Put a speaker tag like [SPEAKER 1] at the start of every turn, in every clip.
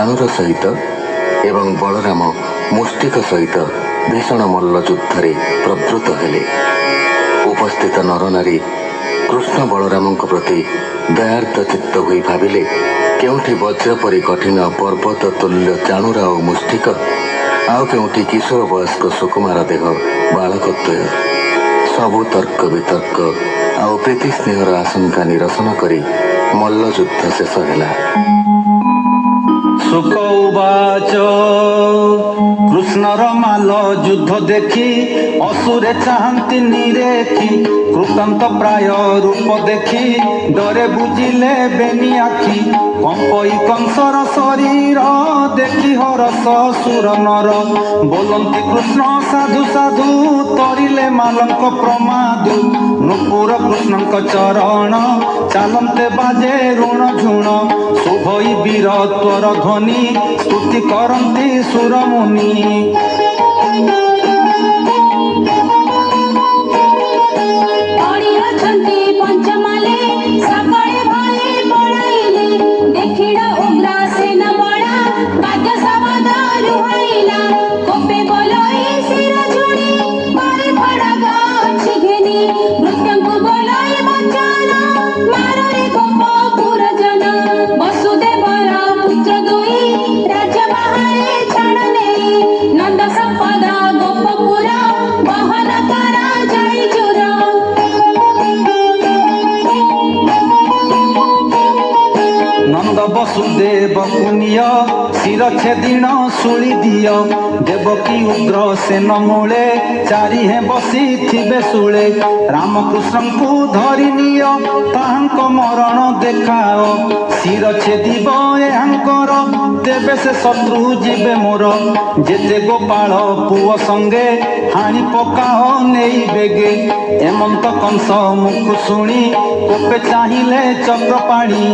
[SPEAKER 1] ଚାଣୁର ସହିତ ଏବଂ ବଳରାମ ମୁଷ୍ଟିକ ସହିତ ଭୀଷଣ ମଲ୍ଲ ଯୁଦ୍ଧରେ ପ୍ରବୃତ୍ତ ହେଲେ। ଉପସ୍ଥିତ ନରନାରୀ କୃଷ୍ଣ ବଳରାମଙ୍କ ପ୍ରତି ଦୟାର୍ଦ୍ର ଚିତ୍ତ ହୋଇ ଭାବିଲେ, କେଉଁଠି ବଜ୍ର ପରି କଠିନ ପର୍ବତ ତୁଲ୍ୟ ଚାଣୁର ଆଉ ମୁଷ୍ଟିକ, ଆଉ କେଉଁଠି କିଶୋର ବୟସ୍କ ସୁକୁମାର ଦେହ ବାଳକତ୍ୱୟ। ସବୁ ତର୍କ ବିତର୍କ ଆଉ ପ୍ରୀତି ସ୍ନେହର ଆଶଙ୍କା ନିରସନ କରି ମଲ୍ଲଯୁଦ୍ଧ ଶେଷ ହେଲା।
[SPEAKER 2] ଶୁକ ଉବାଚ କୃଷ୍ଣର ମାଲ ଯୁଦ୍ଧ ଦେଖି ଅସୁରେ ଚାହାନ୍ତି ନିରେଖି, କୃତାନ୍ତ ପ୍ରାୟ ରୂପ ଦେଖି ଡରେ ବୁଝିଲେ ବେନି ଆଖି। କମ୍ପଇ କଂସର ଶରୀର ଦେଖି ହରସ ସୁର ନର, ବୋଲନ୍ତି କୃଷ୍ଣ ସାଧୁ ସାଧୁ ତରିଲେ ମାଲଙ୍କ ପ୍ରମାଦୁ। ନୂପୁର କୃଷ୍ଣଙ୍କ ଚରଣ ଚାଲନ୍ତେ ବାଜେ ଋଣ ଝୁଣ, ଶୁଭଇ ବୀର ତ୍ୱର ଧ୍ୱନି ସ୍ତୁତି କରନ୍ତି ସୁରମୁନି। ବସୁଦେବ ପୁନିୟ ଶିର ଛେଦିଣ ଶୂଳି ଦିଅ, ଦେବକୀ ଉଗ୍ର ସେନ ମୂଳେ ଚାରିହେ ବସିଥିବେ ଶୂଳେ। ରାମକୃଷ୍ଣଙ୍କୁ ଧରି ନିଅ ତାହାଙ୍କ ମରଣ ଦେଖାଅ, ଶିର ଛେଦିବ ଏହାଙ୍କର ତେବେ ସେ ଶତ୍ରୁ ଯିବେ ମୋର। ଯେତେ ଗୋପାଳ ପୁଅ ସଙ୍ଗେ ହାଣି ପକାଅ ନେଇ ବେଗେ, ଏମନ୍ତ କଂସ ମୁଖ ଶୁଣି କୋପେ ଚାହିଁଲେ ଚକ୍ରପାଣି।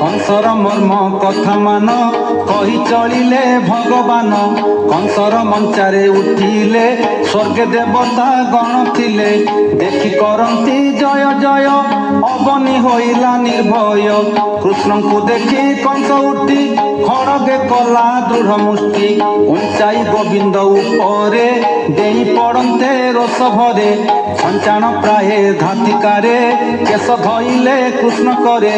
[SPEAKER 2] କଂସର ମର୍ମ କଥା ମାନ କହି ଚଳିଲେ ଭଗବାନ, କଂସର ମଞ୍ଚାରେ ଉଠିଲେ ସ୍ୱର୍ଗେ ଦେବତା ଗଣ ଥିଲେ। ଦେଖି କରନ୍ତି ଜୟ ଜୟ ଅବନି ହୋଇଲା ନିର୍ଭୟ, କୃଷ୍ଣଙ୍କୁ ଦେଖି କଂସ ଉଠି ଖଡ଼ଗେ କଲା ଦୃଢ଼ ମୁଷ୍ଟି। ଉଞ୍ଚାଇ ଗୋବିନ୍ଦ ଉପରେ ଡେଇଁ ପଡ଼ନ୍ତେ ରୋଷ ଭରେ, ସଞ୍ଚାଣ ପ୍ରାୟେ ଧାତିକାରେ କେଶ ଧଇଲେ କୃଷ୍ଣ କରେ।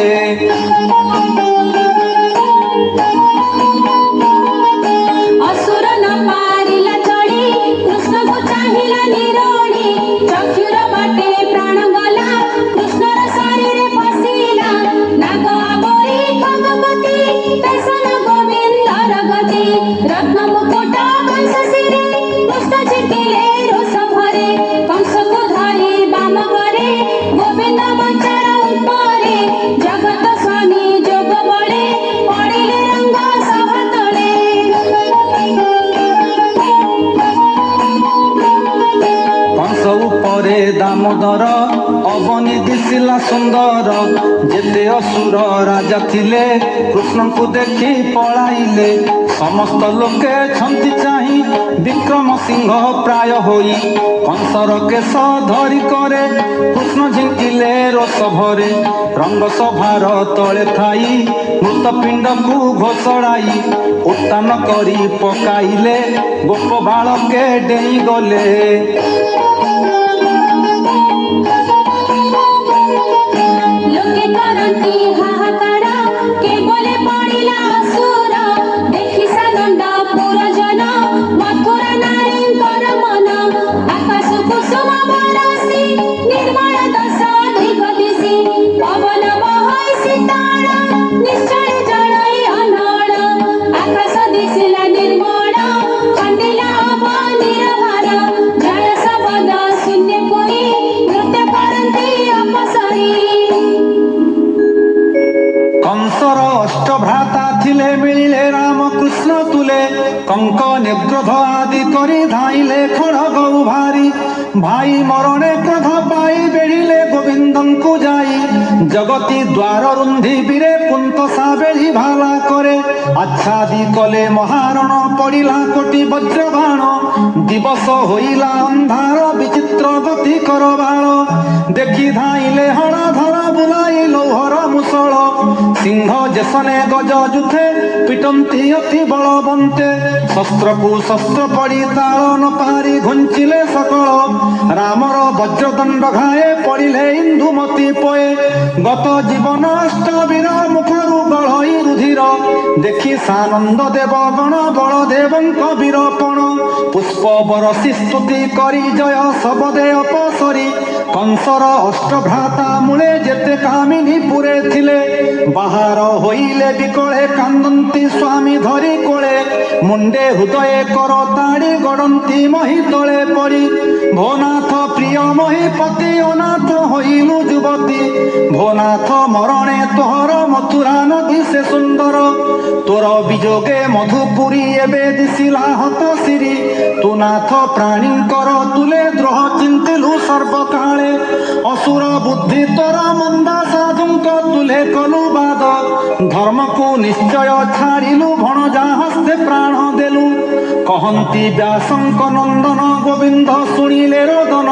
[SPEAKER 3] ଅସୁର ନ ପାରିଲା ଚଢ଼ି କୃଷ୍ଣକୁ ଚାହିଁଲା ନିରୋଡ଼ି, ଚକ୍ଷୁର ବାଟେ ପ୍ରାଣ ଗଲା କୃଷ୍ଣର ଶରୀରେ ପଶିଲା। ନାଗ ଆବରି ଖଗପତି ପେଶନ ଗୋବିନ୍ଦର ଗତି, ରତ୍ନ ମୁକୁଟ କଂସ ଶିରେ କୃଷ୍ଣ ଛିଟିଲେ ରୋଷ ଭରେ। କଂସକୁ ଧରି ବାମ କରେ ଗୋବିନ୍ଦ ମଞ୍ଚାର ଉପରେ, ଜଗତ ସ୍ୱାମୀ ଯୋଗ ବଳେ ପଡ଼ିଲେ ରଙ୍ଗ ସଭା ତଳେ।
[SPEAKER 2] କଂସ ଉପରେ ଦାମୋଦର ଅବନି ଦିଶିଲା ସୁନ୍ଦର, ଯେତେ ଅସୁର ରାଜା ଥିଲେ କୃଷ୍ଣଙ୍କୁ ଦେଖି ପଳାଇଲେ। ସମସ୍ତ ଲୋକେ ଛନ୍ତି ଚାହିଁ ବିକ୍ରମ ସିଂହ ପ୍ରାୟ ହୋଇ, କଂସର କେଶ ଧରି କରେ କୃଷ୍ଣ ଝିଙ୍କିଲେ ରୋଷ ଭରେ। ରଙ୍ଗ ସଭାର ତଳେ ଥାଇ ମୃତ ପିଣ୍ଡକୁ ଘୋଷଡ଼ାଇ, ଉତ୍ତାନ କରି ପକାଇଲେ ଗୋପ ବାଳକେ ଡେଇଁ ଗଲେ।
[SPEAKER 3] ଲୋକେ କରନ୍ତି ହାହାକାର କେବଳେ ପଡ଼ିଲା ଅସୁର, ଦେଖି ସାନନ୍ଦ ପୁରଜନ ମଥୁରା ନାରୀଙ୍କର ମନ। ଆକାଶ କୁସୁମ ବରଷି ନିର୍ମଳ ଦଶ ଦିଗ ଦିଶି, ପବନ ବହଇ ଶୀତଳ ନିଶ୍ଚୟ ଜଣାଇ ଅନଳ। ଆକାଶ ଦିଶିଲା ନିର୍ମଳ ଖଣ୍ଡିଲା ଅବନୀର ଭାର, ଜଳ ଶବଦ
[SPEAKER 2] শঙ্খ নিগ্রধ আদি করি ধাইলে খড়গ উভারি ভাই মরণে ক্রোধ পাই বেড়িলে গোবিন্দଙ୍କୁ যাই জগতি দ্বার রুন্ধি বীরে কুন্ত সাবেড়ি ভালা করে আচ্ছাদি কলে মহারণ পড়িলা কোটি বজ্রবাণ দিবস হইলা ଅନ୍ଧାର বিচিত্র গতি কর বাଳ দেখি ধাইলে হଳ ধର বুলাই লৌহର মুষଳ সিংহ যেসনে গজ যুথে পিটন্তি অতি বলবন্তে শস্ত্রকু শস্ত্র পড়ি তাଳ ନ ପାରି ଘୁଞ୍ଚିଲେ ସକଳ রামর বজ্রদণ্ড ঘায়ে পড়িলে ইন্দুমতি পয়ে গত জীবন অষ্টবীর মুখরু গড়ই রুধির দেখি সানন্দ দেব গণ বলদেবଙ୍କ বীরপণ পুষ্প বরসি স্তুতি করি জয় শবদে অপসরি কংসর অষ্টভ্রাতা মূলে যেতে কামিনী পুরে থিলে বাহার হইলে বিকলে কান্দন্তি স্বামী ধরি কোলে মুন্ডে হৃদয়ে কর তাড়ি গড়ন্তি মহি তଳେ পড়ি ভোনাথ প্রিয় মহিপতি অনাথ হইলু যুবতী ভোনাথ মরণে তোহর মথুরা নদী সে সুন্দর তোর বিযোগে মধুপুরী এবে দিশিলা হত সিরি তু নাথ প্রাণীঙ্কর তুলে দ্রোহ চিন্তিলু সর্বকাଳେ অসুর বুদ্ধি তোর মন্দা সাধুঙ্ক তুলে কলু বাদ ধর্মকু নিশ্চয় ছাড়িলু ভଣଜା হস্তে প্রাণ দেলু কহন্তি ব্যাসঙ্ক নন্দন গোবিন্দ শুনিলে রোদন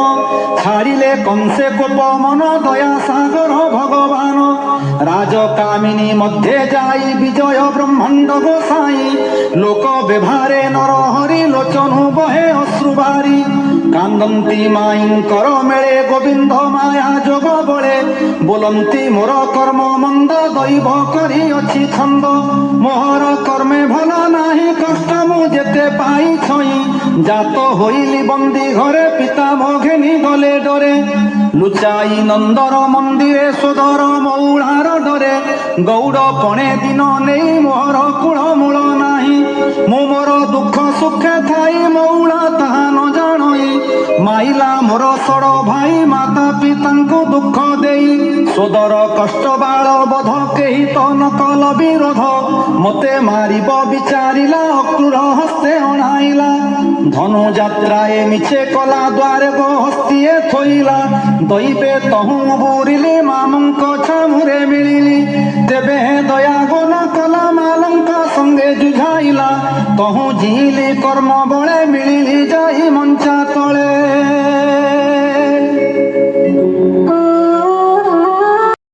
[SPEAKER 2] ছাড়িলে কংসে কোপ মন দয়া সাগর ভগবান রাজকামিনী মধ্যে যাই বিজয় ব্রহ্মাণ্ড গোসাই লোক ব্যবহারে নর হরি লোচনু বহে অশ্রুবারি কান্দন্তি মাইঙ্কর মেଳେ গোবিন্দ মায়া যোগ বଳେ ବୋଲନ୍ତି ମୋର କର୍ମ ମନ୍ଦ ଦୈବ କରି ଅଛି ଛନ୍ଦ ମୋହର କର୍ମେ ଭଲ ନାହିଁ କଷ୍ଟ ମୁଁ ଯେତେ ପାଇ ଛଇ ଜାତ ହୋଇଲି ବନ୍ଦୀ ଘରେ ପିତା ମୋ ଘେନି ଗଲେ ଡରେ ଲୁଚାଇ ନନ୍ଦର ମନ୍ଦିରେ ସୋଦର ମଉଳାର ଡରେ ଗୌଡ଼ ପଣେ ଦିନ ନେଇ ମୋହର କୂଳ ମୂଳ ନାହିଁ ମୁଁ ମୋର ଦୁଃଖ ସୁଖେ ଥାଇ ମଉଳା ତାହା ନ ଜାଣଇ ମାଇଲା ମୋର ସଡ଼ ଭାଇ ମାତା ପିତାଙ୍କୁ ଦୁଃଖ ଦେଇ ସୋଦର କଷ୍ଟ ବାଳ ବୋଧ କେହି ତ ନ କଲ ବିରୋଧ ମୋତେ ମାରିବ ବିଚାରିଲା ଅକ୍ରୁର ହସ୍ତେ ଅଣାଇଲା ଧନୁ ଯାତ୍ରାଏ ମିଛେ କଲା ଦ୍ୱାରେ ହସ୍ତିଏ ଥୋଇଲା ଦଇବେ ତହୁଁ ବୁରିଲି ମାମଙ୍କ ଛାମୁରେ ମିଳିଲି ତେବେ ଦୟା ଗୁଣ କଲା ମାଲଙ୍କ ସଙ୍ଗେ ଯୁଝାଇଲା ତହୁଁ ଜିଇଲି କର୍ମ ବଳେ ମିଳିଲି ଯାଇ ମଞ୍ଚା ତଳେ